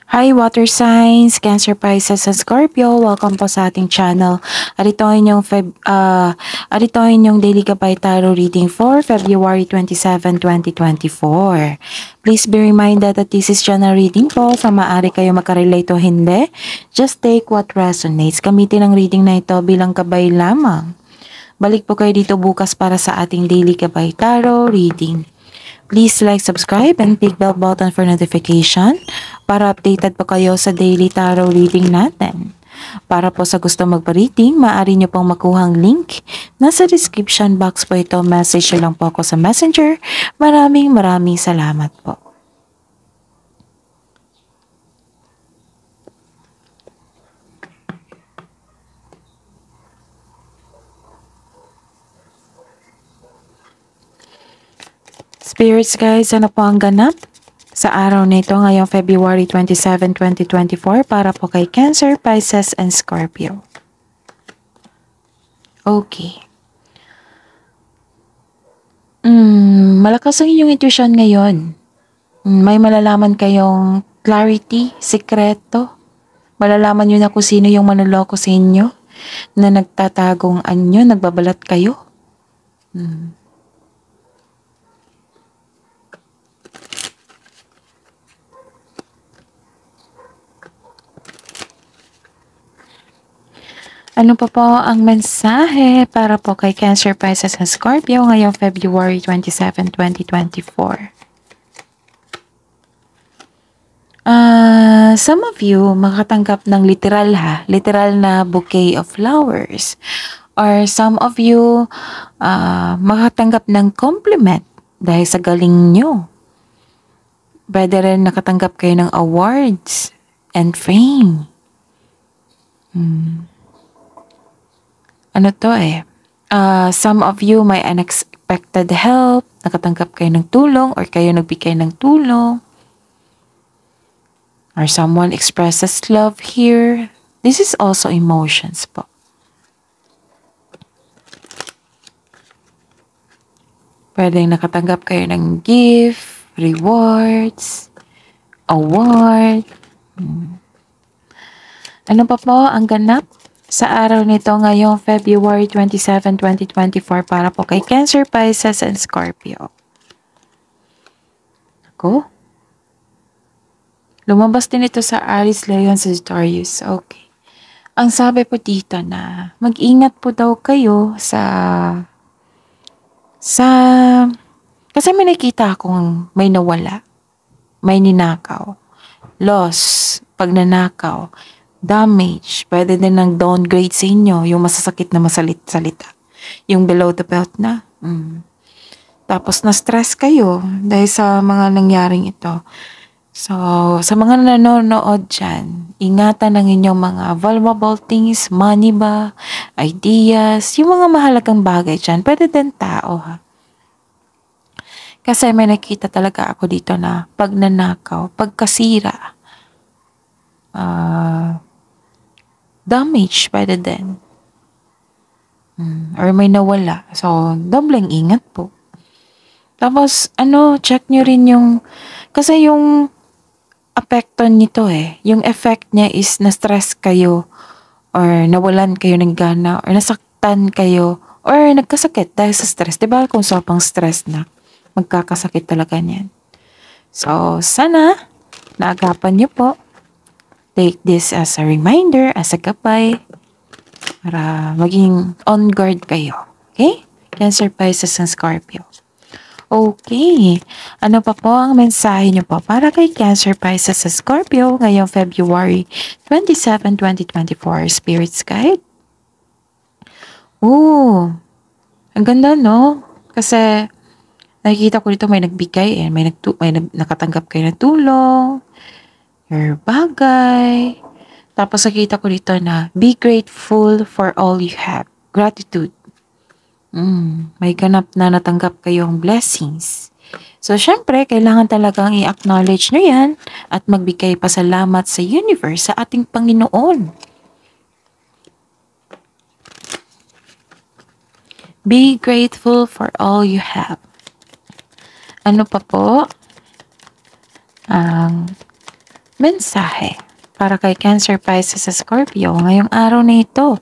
Hi water signs, Cancer, Pisces, and Scorpio. Welcome po sa ating channel. Ito ang inyong Daily Gabay Tarot reading for February 27, 2024. Please be reminded that this is general reading po. Sa maaari kayo makarelate o hindi. Just take what resonates. Gamitin ang reading na ito bilang gabay lamang. Balik po kayo dito bukas para sa ating Daily Gabay Tarot reading. Please like, subscribe, and click bell button for notification para updated po kayo sa daily tarot reading natin. Para po sa gusto magpa-reading, maaari nyo pong makuhang link. Nasa description box po ito. Message nyo lang po ako sa messenger. Maraming salamat po. Spirits guys, ano po ang ganap sa araw nito ngayong February 27, 2024 para po kay Cancer, Pisces, and Scorpio. Okay. Malakas ang inyong intuition ngayon. May malalaman kayong clarity, sikreto. Malalaman nyo na kung sino yung manloloko sa inyo na nagtatagong anyo, nagbabalat kayo. Ano pa po ang mensahe para po kay Cancer, Pisces, and Scorpio ngayong February 27, 2024? Some of you makatanggap ng literal na bouquet of flowers. Or some of you makatanggap ng compliment dahil sa galing nyo. Pwede rin nakatanggap kayo ng awards and fame. Some of you may unexpected help, nakatanggap kayo ng tulong or kayo nagbigay ng tulong. Or someone expresses love here. This is also emotions po. Pwede nakatanggap kayo ng gift, rewards, award. Ano pa po ang ganap sa araw nito ngayong February 27, 2024 para po kay Cancer, Pisces, and Scorpio? Ako? Lumabas din ito sa Aries, Leon, Sagittarius. Okay. Ang sabi po dito na mag-ingat po daw kayo kasi may nakita akong may nawala, may ninakaw, loss, pagnanakaw, damage, pwede din ng downgrade sa inyo, yung masasakit na salita, yung below the belt na. Tapos na-stress kayo dahil sa mga nangyaring ito. So, sa mga nanonood dyan, ingatan ang inyong mga valuable things, money ba, ideas, yung mga mahalagang bagay dyan, pwede din tao ha. Kasi may nakita talaga ako dito na pagnanakaw, pagkasira, damage pwede din. Or may nawala. So, dobleng ingat po. Tapos, check nyo rin yung, kasi yung apekto nito yung effect niya is na-stress kayo or nawalan kayo ng gana or nasaktan kayo or nagkasakit dahil sa stress. Diba kung sobrang stress na, magkakasakit talaga niyan. So, sana naagapan niyo po. Take this as a reminder, as a gabay, para maging on guard kayo. Okay? Cancer, Pisces, and Scorpio. Okay. Ano pa po ang mensahe niyo po para kay Cancer, Pisces, and Scorpio ngayong February 27, 2024 Spirits Guide? Ang ganda no? Kasi nakikita ko dito may nagbigay may nakatanggap kayo ng tulong, your bagay. Tapos nakita ko dito na be grateful for all you have. Gratitude. May ganap na natanggap kayong blessings. So, syempre, kailangan talagang i-acknowledge nyo yan at magbigay pasalamat sa universe, sa ating Panginoon. Be grateful for all you have. Ano pa po? Ang Mensahe para kay Cancer, Pisces, sa Scorpio ngayong araw na ito.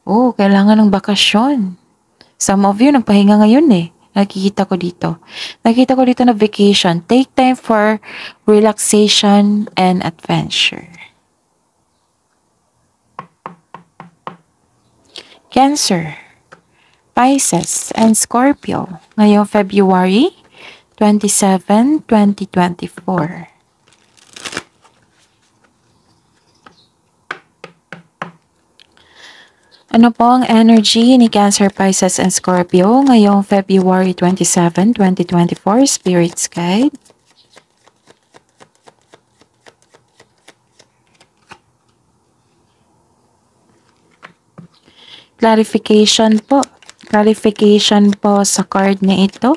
Kailangan ng bakasyon. Some of you nagpahinga ngayon eh. Nakikita ko dito. Nakikita ko dito na vacation. Take time for relaxation and adventure. Cancer, Pisces, and Scorpio ngayong February 27, 2024. Ano po ang energy ni Cancer, Pisces, and Scorpio ngayong February 27, 2024, Spirit's Guide? Clarification po. Clarification po sa card na ito.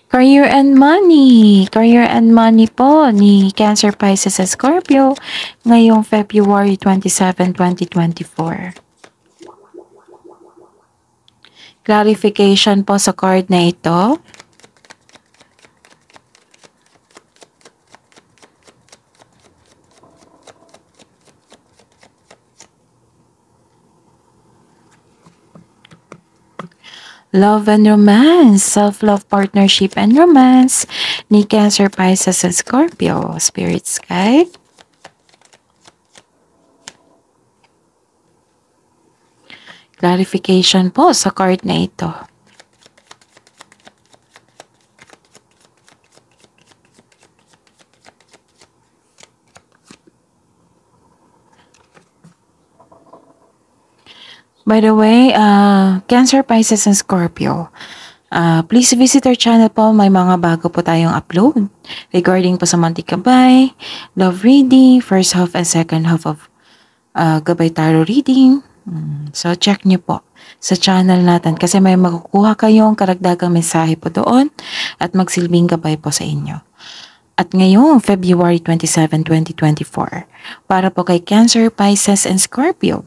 Career and money. Career and money po ni Cancer, Pisces, and Scorpio ngayong February 27, 2024. Clarification po sa card na ito. Love and romance, self-love, partnership, and romance ni Cancer, Pisces, and Scorpio. Spirit's Guide. Clarification po sa card na ito. By the way, Cancer, Pisces, and Scorpio, please visit our channel po. May mga bago po tayong upload regarding po sa monthly gabay, love reading, first half and second half of gabay tarot reading. So, check nyo po sa channel natin kasi may makukuha kayong karagdagang mensahe po doon at magsilbing gabay po sa inyo. At ngayong February 27, 2024, para po kay Cancer, Pisces, and Scorpio.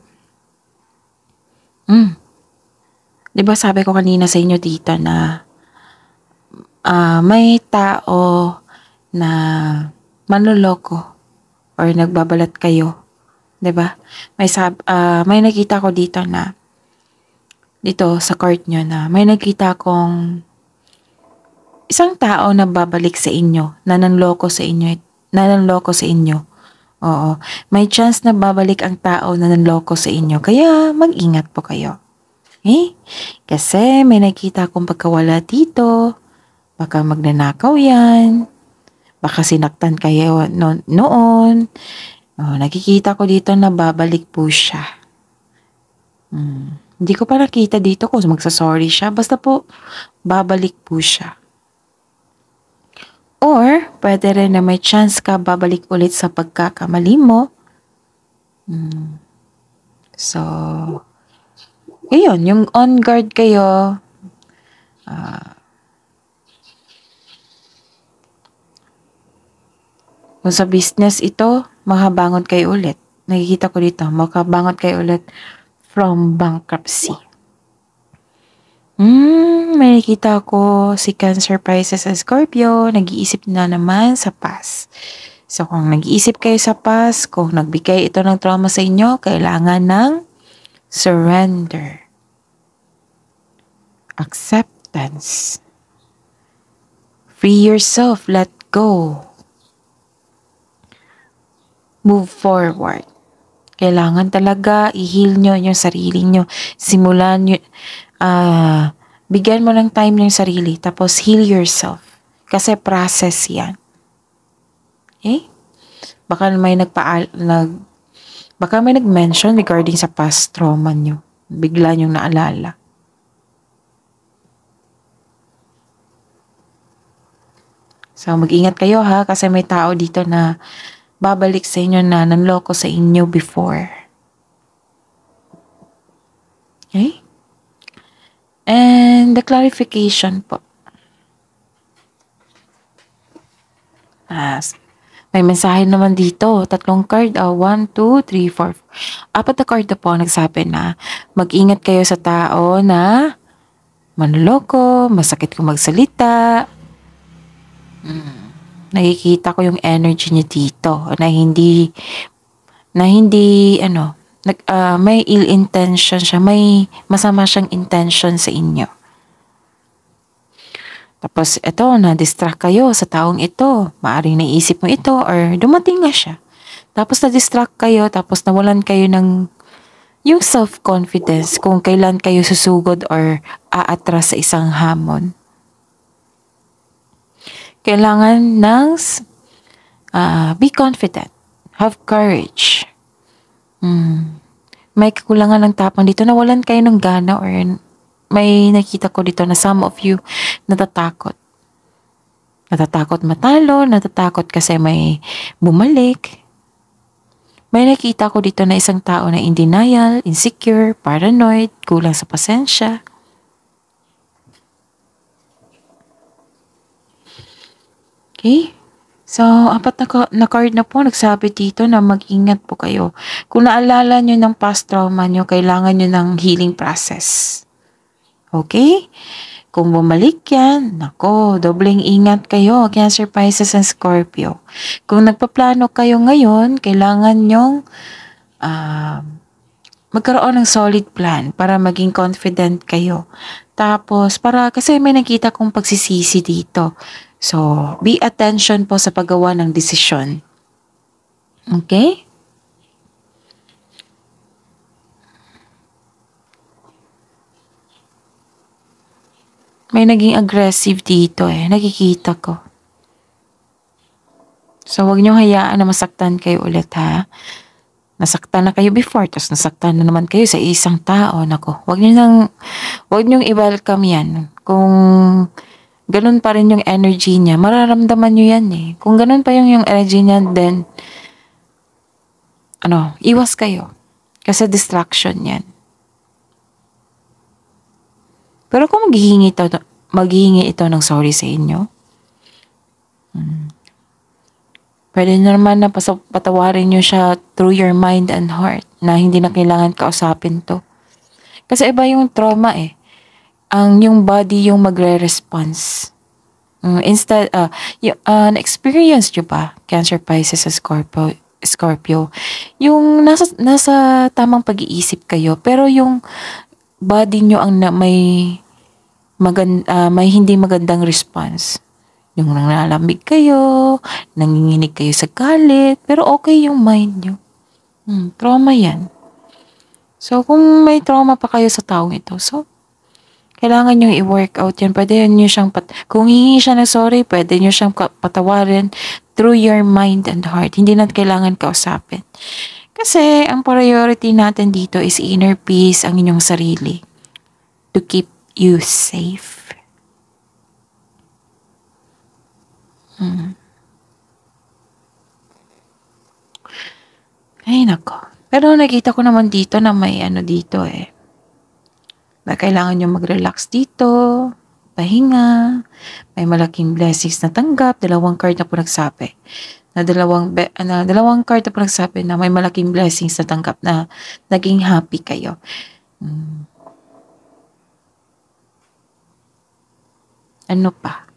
Diba sabi ko kanina sa inyo dito na may tao na manloloko or nagbabalat kayo. Diba? May nakita ko dito na dito sa card nyo na may nakita kong isang tao na babalik sa inyo, na nanloko sa inyo. Oo. May chance na babalik ang tao na nanloko sa inyo. Kaya mag-ingat po kayo. Kasi may nakita akong pagkawala dito. Baka magnanakaw yan. Baka sinaktan kayo noon. Nakikita ko dito na babalik po siya. Hindi ko pa nakita dito kung magsasorry siya. Basta po, babalik po siya. Or, pwede rin na may chance ka babalik ulit sa pagkakamali mo. So, ayun, yung on guard kayo. Kung sa business ito, makabangon kayo ulit. Nakikita ko dito, makabangon kayo ulit from bankruptcy. May nakita ko si Cancer, Pisces, and Scorpio, nag-iisip na naman sa past. So, kung nag-iisip kayo sa past, kung nagbigay ito ng trauma sa inyo, kailangan ng surrender. Acceptance. Free yourself, let go. Move forward. Kailangan talaga i-heal nyo yung sarili nyo. Simulan nyo, bigyan mo ng time yung sarili, tapos heal yourself. Kasi process yan. Okay? Baka may nag-mention regarding sa past trauma nyo. Bigla nyong naalala. So, mag-ingat kayo ha, kasi may tao dito na babalik sa inyo na nanloko sa inyo before. Okay? And the clarification po. May mensahe naman dito. Tatlong card. 1, 2, 3, 4. Apat na card na po ang nagsabi na mag-ingat kayo sa tao na manloloko, masakit kung magsalita. Nakikita ko yung energy niya dito na hindi may ill intention siya, may masama siyang intention sa inyo. Tapos ito, na-distract kayo sa taong ito. Maaring naisip mo ito or dumating nga siya. Tapos na-distract kayo, tapos nawalan kayo ng yung self-confidence kung kailan kayo susugod or aatras sa isang hamon. Kailangan ng be confident. Have courage. May kakulangan ng tapang dito. Nawalan kayo ng gana or may nakita ko dito na some of you natatakot. Natatakot matalo, natatakot kasi may bumalik. May nakita ko dito na isang tao na in denial, insecure, paranoid, kulang sa pasensya. Okay? So, apat na card na po nagsabi dito na mag-ingat po kayo. Kung naalala nyo ng past trauma nyo, kailangan nyo ng healing process. Okay? Kung bumalik yan, nako, dobleng ingat kayo, Cancer, Pisces, and Scorpio. Kung nagpaplano kayo ngayon, kailangan nyong magkaroon ng solid plan para maging confident kayo. Tapos, kasi may nakita kong pagsisisi dito. So, be attention po sa paggawa ng desisyon. Okay? May naging aggressive dito nakikita ko. So, huwag niyong hayaan na masaktan kayo ulit, ha? Nasaktan na kayo before, tapos nasaktan na naman kayo sa isang tao. Nako, huwag niyong i-welcome yan. Kung ganun pa rin yung energy niya, mararamdaman niyo yan Kung ganun pa yung energy niya, then, iwas kayo. Kasi distraction yan. Pero kung maghihingi ito ng sorry sa inyo, pwede naman na patawarin nyo siya through your mind and heart na hindi na kailangan kausapin to. Kasi iba yung trauma yung body yung magre-response. Na-experience nyo ba, Cancer, Pisces, sa Scorpio, yung nasa tamang pag-iisip kayo, pero yung body nyo ang may hindi magandang response. Yung nanlalamig kayo, nanginginig kayo sa galit, pero okay yung mind nyo. Trauma yan. So, kung may trauma pa kayo sa taong ito, so, kailangan nyo i-work out yan. Pwede nyo siyang, kung hihingi siya ng sorry, pwede nyo siyang patawarin through your mind and heart. Hindi na kailangan kausapin. Kasi, ang priority natin dito is inner peace, ang inyong sarili. To keep you safe. Ay, nako. Pero nakita ko naman dito na may dito na kailangan nyo mag-relax dito, pahinga, may malaking blessings na tanggap, dalawang card na po nagsabi. Dalawang card na po nagsabi na may malaking blessings na tanggap na naging happy kayo. Ano pa?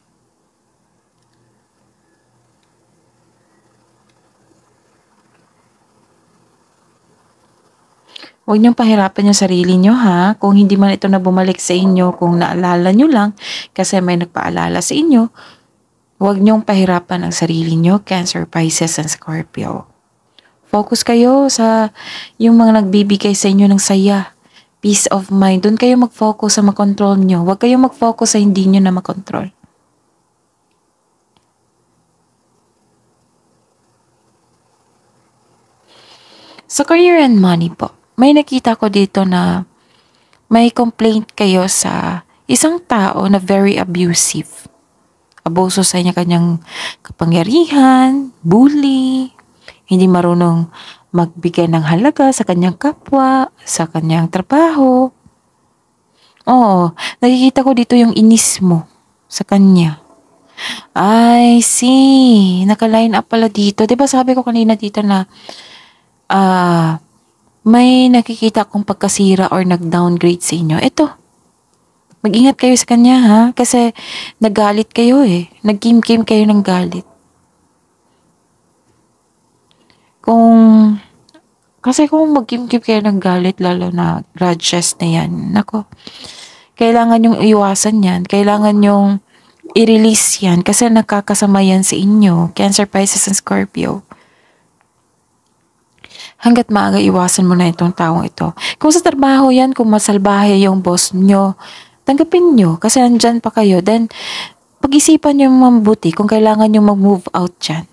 Huwag niyong pahirapan yung sarili niyo, ha? Kung hindi man ito na bumalik sa inyo, kung naalala niyo lang, kasi may nagpaalala sa inyo, huwag niyong pahirapan ang sarili niyo, Cancer, Pisces, and Scorpio. Focus kayo sa yung mga nagbibigay sa inyo ng saya, peace of mind. Doon kayo mag-focus sa makontrol niyo. Huwag kayo mag-focus sa hindi niyo na makontrol. Sa career and money po, may nakita ko dito na may complaint kayo sa isang tao na very abusive. Abuso sa kanyang kapangyarihan, bully, hindi marunong magbigay ng halaga sa kanyang kapwa, sa kanyang trabaho. Oo, nakikita ko dito yung inis mo sa kanya. I see. Naka-line up pala dito. 'Di ba sabi ko kanina dito na ah may nakikita akong pagkasira or nag-downgrade sa inyo. Ito, mag-ingat kayo sa kanya ha kasi nagalit kayo eh. Nag-kim-kim kayo ng galit. Kung kasi kung mag-kim-kim kayo ng galit lalo na grudges na yan, nako, kailangan yung iwasan yan. Kailangan yung i-release yan kasi nakakasama yan sa inyo. Cancer, Pisces, and Scorpio. Hanggat maaga iwasan mo na itong taong ito. Kung sa trabaho yan, kung masalbahe yung boss nyo, tanggapin nyo kasi nandyan pa kayo. Then, pag-isipan nyo mabuti kung kailangan nyo mag-move out dyan.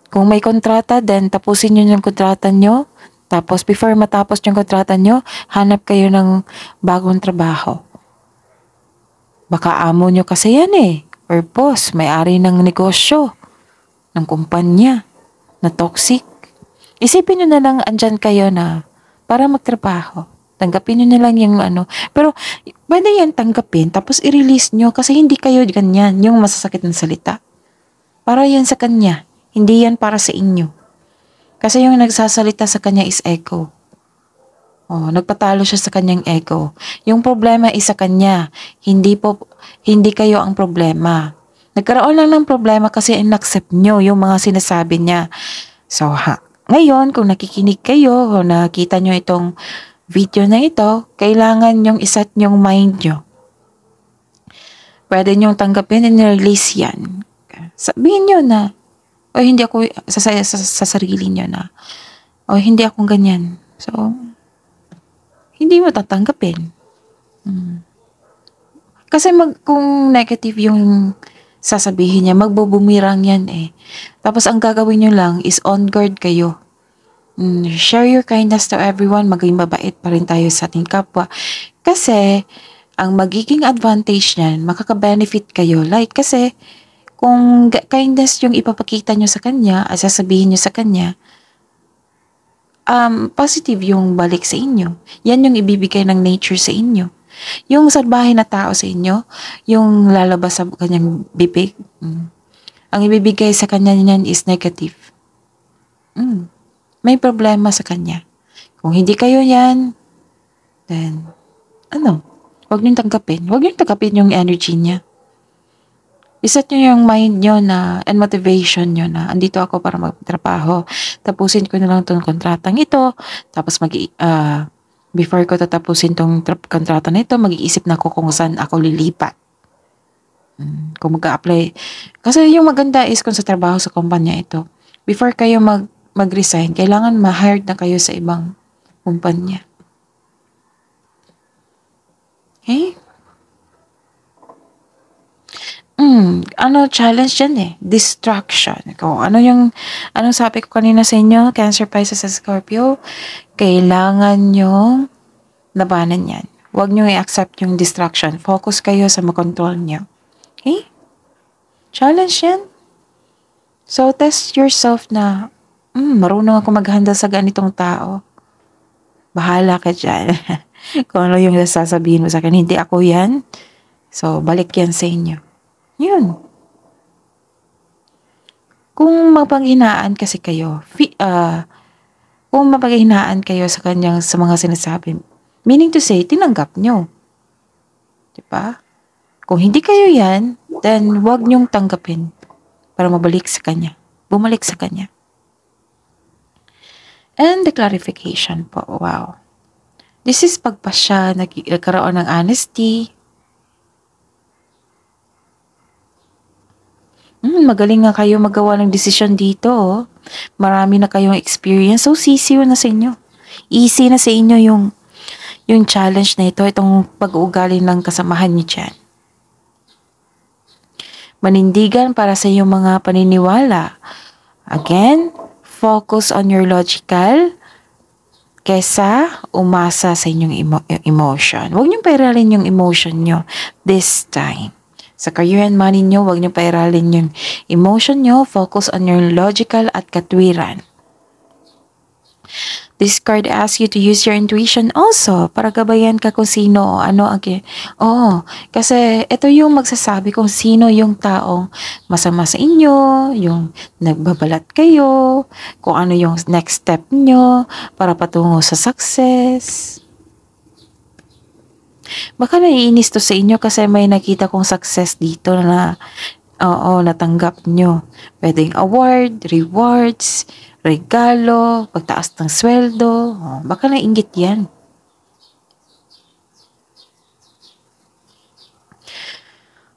Kung may kontrata, then tapusin nyo yung kontrata nyo. Tapos, before matapos yung kontrata nyo, hanap kayo ng bagong trabaho. Baka amo nyo kasi yan eh. Or boss, may-ari ng negosyo, ng kumpanya, na toxic. Isipin nyo na lang andyan kayo na para magtrabaho. Tanggapin nyo na lang yung ano. Pero, pwede yan tanggapin, tapos i-release nyo kasi hindi kayo ganyan, yung masasakit ng salita. Para yan sa kanya. Hindi yan para sa inyo. Kasi yung nagsasalita sa kanya is ego. Oh, nagpatalo siya sa kanyang ego. Yung problema is sa kanya. Hindi kayo ang problema. Nagkaroon lang ng problema kasi in-accept nyo yung mga sinasabi niya. So, ngayon, kung nakikinig kayo o nakita nyo itong video na ito, kailangan yung iset nyong mind nyo. Pwede nyong tanggapin and release yan. Sabihin nyo na, o hindi ako sa sarili niyo na o hindi ako ganyan. So, hindi mo tatanggapin. Kasi kung negative yung sasabihin niya, magbubumirang yan eh. Tapos ang gagawin nyo lang is on guard kayo. Share your kindness to everyone. Maging mabait pa rin tayo sa ating kapwa. Kasi, ang magiging advantage niyan, makaka-benefit kayo. Like, kasi, kung kindness yung ipapakita nyo sa kanya, at sasabihin nyo sa kanya, positive yung balik sa inyo. Yan yung ibibigay ng nature sa inyo. Yung salbahe na tao sa inyo, yung lalabas sa kanyang bibig, ang ibibigay sa kanya niyan is negative. May problema sa kanya. Kung hindi kayo yan, then, huwag niyong tanggapin. Huwag niyong tanggapin yung energy niya. Iset nyo yung mind nyo na, and motivation nyo na, andito ako para magtrabaho. Tapusin ko na lang itong kontratang ito. Tapos before ko tatapusin itong kontrata na ito, mag-iisip na ako kung saan ako lilipat. Kung mag-a-apply. Kasi yung maganda is kung sa trabaho sa kumpanya ito, before kayo mag-resign, kailangan ma-hired na kayo sa ibang kumpanya. Okay? Challenge yan eh. Distraction. Kung anong sabi ko kanina sa inyo, Cancer, Pisces, sa Scorpio, kailangan nyo labanan yan. Huwag nyo i-accept yung distraction. Focus kayo sa makontrol nyo. Okay? Challenge yan. So, test yourself na, marunong ako mag-handle sa ganitong tao. Bahala ka dyan. Kung ano yung sasabihin mo sa akin, hindi ako yan. So, balik yan sa inyo. Yun. Kung mapanghinaan kasi kayo, kung mapanghinaan kayo sa kanyang sa mga sinasabi, meaning to say, tinanggap nyo. Diba? Kung hindi kayo yan, then wag nyong tanggapin para mabalik sa kanya. Bumalik sa kanya. And the clarification po, wow. This is pagpasya, nagkaroon ng honesty. Magaling nga kayo magawa ng desisyon dito. Oh. Marami na kayong experience. So, sisiw na sa inyo. Easy na sa inyo yung challenge na ito. Itong pag-uugali ng kasamahan niyo dyan. Manindigan para sa iyong mga paniniwala. Again, focus on your logical kesa umasa sa inyong emotion. Huwag niyong pairalin yung emotion nyo this time. Sa career and money nyo, huwag nyo pairalin yung emotion nyo. Focus on your logical at katwiran. This card asks you to use your intuition also para gabayan ka kung sino o ano ang Oo, kasi ito yung magsasabi kung sino yung taong masama sa inyo, yung nagbabalat kayo, kung ano yung next step nyo para patungo sa success. Baka naiinis to sa inyo kasi may nakita kong success dito na natanggap nyo. Pwedeng award, rewards, regalo, pagtaas ng sweldo. Baka nainggit yan.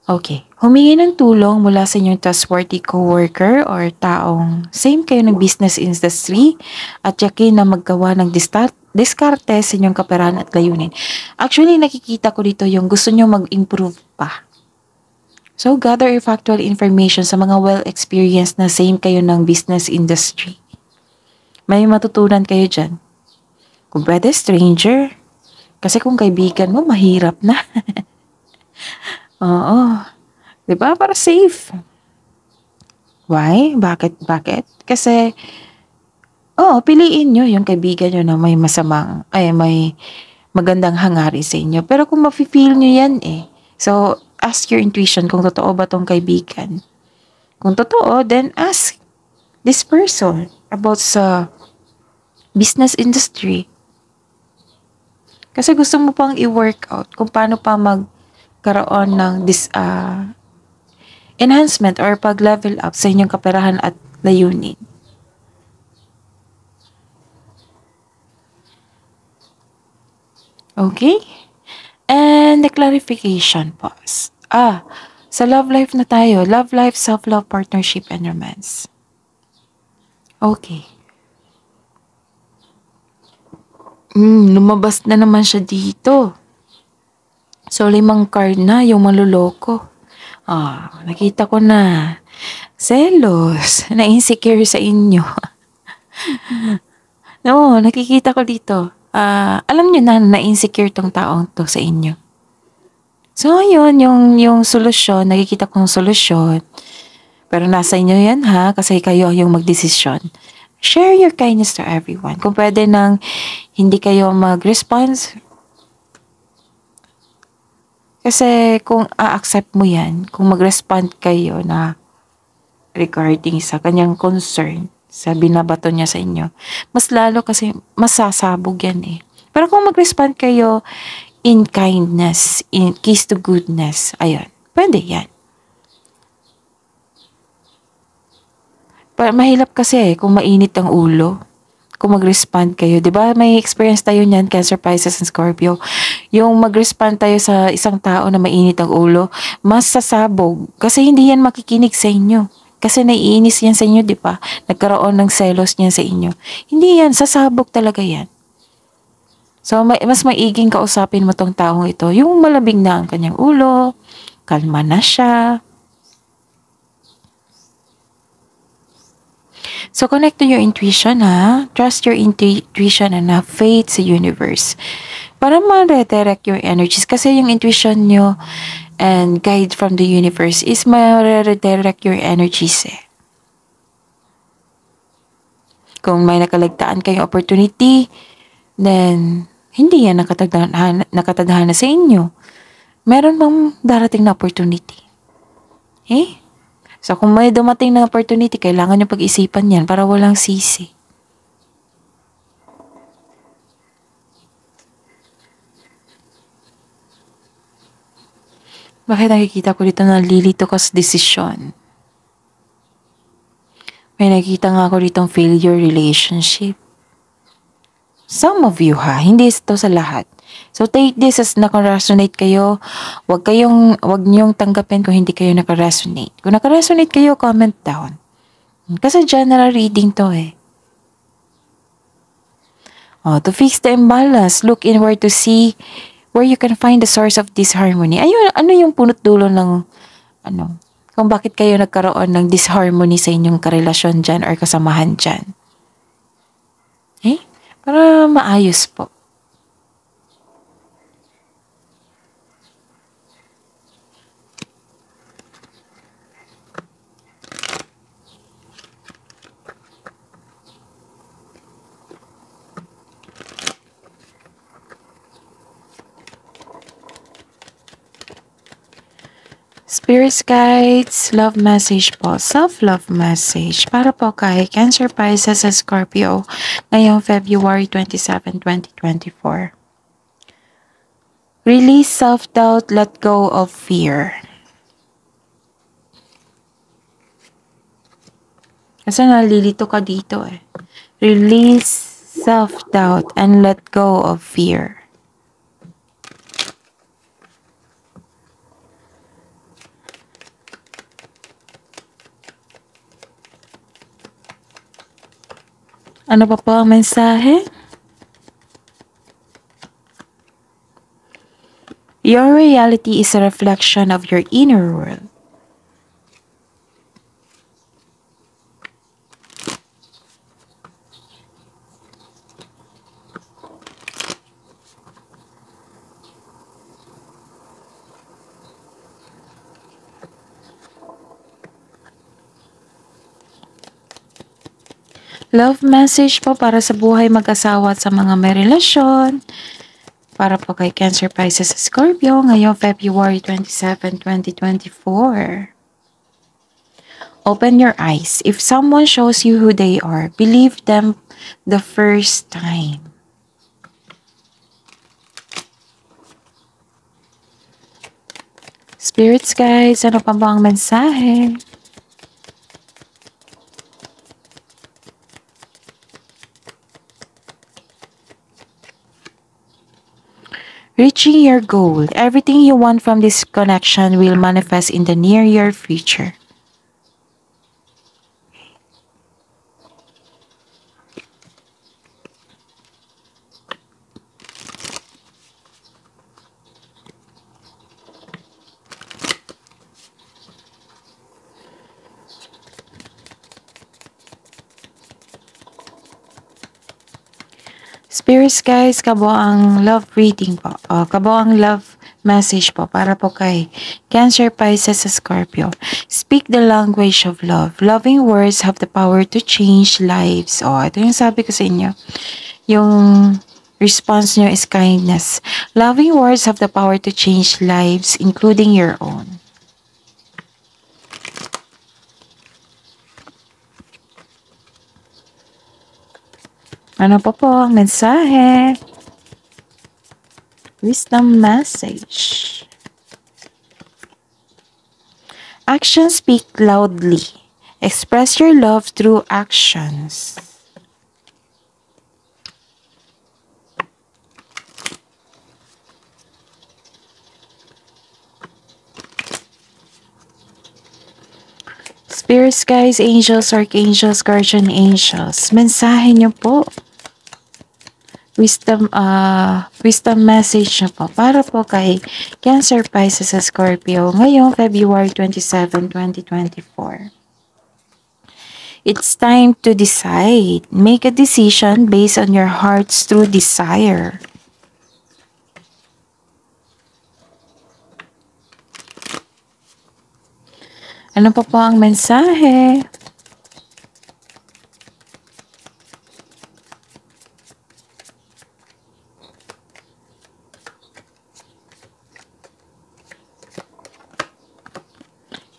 Okay. Humingi ng tulong mula sa inyong trustworthy coworker or taong same kayo ng business industry at yakin na maggawa ng diskarte sa inyong kaperahan at layunin. Actually, nakikita ko dito yung gusto nyo mag-improve pa. So, gather factual information sa mga well-experienced na same kayo ng business industry. May matutunan kayo dyan. Kung pwede, stranger. Kasi kung kaibigan mo, mahirap na. Oo. Diba? Para safe. Why? Bakit? Kasi, piliin nyo yung kaibigan nyo na may may magandang hangarin sa inyo. Pero kung mafe-feel nyo yan So, ask your intuition kung totoo ba tong kaibigan. Kung totoo, then ask this person about sa business industry. Kasi gusto mo pang i-workout kung paano pa magkaroon ng enhancement or pag-level up sa inyong kaperahan at layunin. Okay? And the clarification pause. Sa love life na tayo. Love life, self-love, partnership, and romance. Okay. Lumabas na naman siya dito. So, 5 card na yung maluloko. Nakita ko na. Selos. Na-insecure sa inyo. No, nakikita ko dito. Alam nyo na insecure tong taong to sa inyo. So, yun, yung solusyon, nakikita kong solusyon. Pero nasa inyo yan kasi kayo yung magdesisyon. Share your kindness to everyone. Kung pwede nang hindi kayo mag-response. Kasi kung a-accept mo yan, kung mag-respond kayo na regarding sa kanyang concern, sa binabato niya sa inyo, mas lalo kasi masasabog yan Pero kung mag-respond kayo in kindness, in kiss to goodness, ayun, pwede yan. Mahirap kasi kung mainit ang ulo, kung mag-respond kayo. 'Di ba may experience tayo niyan, Cancer, Pisces, and Scorpio. Yung mag-respond tayo sa isang tao na mainit ang ulo, mas sasabog. Kasi hindi yan makikinig sa inyo. Kasi naiinis yan sa inyo, di ba? Nagkaroon ng selos niyan sa inyo. Hindi yan, sasabog talaga yan. So, mas maiging kausapin mo tong taong ito. Yung malabing na ang kanyang ulo, kalma na siya. So, connect to your intuition Trust your intuition and have faith sa universe. Para ma-redirect your energies. Kasi yung intuition nyo and guide from the universe is ma-redirect your energies Kung may nakalagtaan kayong opportunity, then hindi yan nakatadhana sa inyo. Meron bang darating na opportunity? So kung may dumating na opportunity, kailangan nyo pag-isipan yan para walang sisi. Bakit nakikita ko dito na lilito ka sa desisyon? May nakikita nga ako ditong failure relationship. Some of you hindi ito sa lahat. So take this as naka-resonate kayo. Huwag niyong tanggapin kung hindi kayo naka-resonate. Kung naka-resonate kayo, comment down. Kasi general reading to to fix the imbalance, look inward to see where you can find the source of disharmony. Ano yung punot dulo ng kung bakit kayo nagkaroon ng disharmony sa inyong karelasyon dyan or kasamahan dyan. Para maayos po. Spirits guides, love message po, self-love message para po kay Cancer, Pisces, at Scorpio ngayong February 27, 2024. Release self-doubt, let go of fear. Kasi nalilito ka dito eh. Release self-doubt and let go of fear. Ano pa po ang mensahe? Your reality is a reflection of your inner world. Love message po para sa buhay mag-asawa at sa mga may relasyon. Para po kay Cancer, Pisces, Scorpio ngayong February 27, 2024. Open your eyes. If someone shows you who they are, believe them the first time. Spirits guys, ano pa ba ang mensahe? Reaching your goal. Everything you want from this connection will manifest in the near future. Spirits guys, kabo ang love reading po. Kabo ang love message po para po kay Cancer, Pisces, Scorpio. Speak the language of love. Loving words have the power to change lives. Ito yung sabi ko sa inyo. Yung response nyo is kindness. Loving words have the power to change lives, including your own. Ano pa po ang mensahe? Wisdom message. Actions speak loudly. Express your love through actions. Spirits guys, angels, archangels, guardian angels. Mensahe nyo po. Wisdom message na po para po kay Cancer, Pisces, Scorpio ngayong February 27, 2024. It's time to decide. Make a decision based on your heart's true desire. Ano pa po ang mensahe?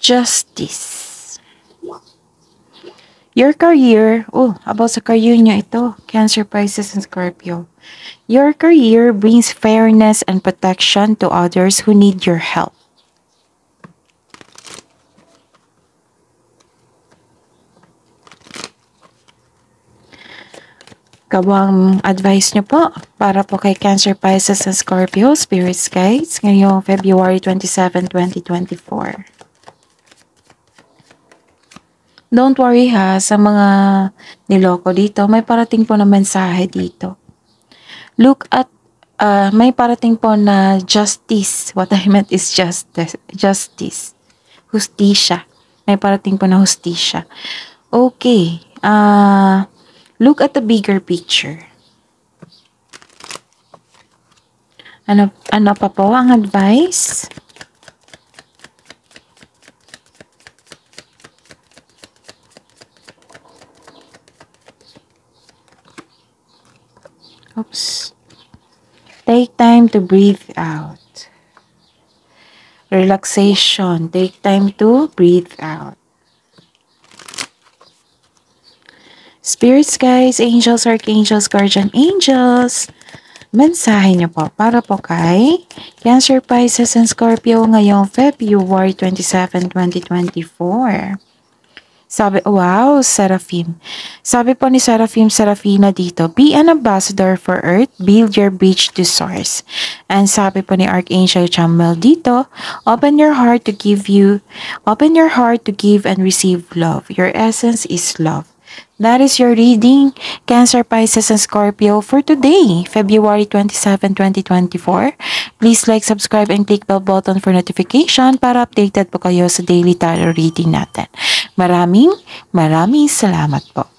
Justice. Your career, about sa career nyo ito, Cancer, Pisces, and Scorpio. Your career brings fairness and protection to others who need your help. Kabang advice nyo po para po kay Cancer, Pisces, and Scorpio, Spirits Guides, ngayong February 27, 2024. Don't worry ha, sa mga niloko dito, may parating po na mensahe dito. Look at, may parating po na justice. What I meant is justice. Hustisya. May parating po na hustisya. Okay. Look at the bigger picture. Ano pa po ang advice? Oops. Take time to breathe out. relaxation. Take time to breathe out. Spirits, guys, angels, archangels, guardian angels. Mensahe niyo po para po kay Cancer, Pisces, and Scorpio ngayong February 27, 2024. Sabi, wow, Seraphim. Sabi po ni Seraphim Serafina dito, be an ambassador for Earth, build your bridge to Source. And sabi po ni Archangel Chamuel dito, open your heart to give and receive love. Your essence is love. That is your reading, Cancer, Pisces, and Scorpio for today, February 27, 2024. Please like, subscribe, and click bell button for notification para updated po kayo sa daily tarot reading natin. Maraming salamat po.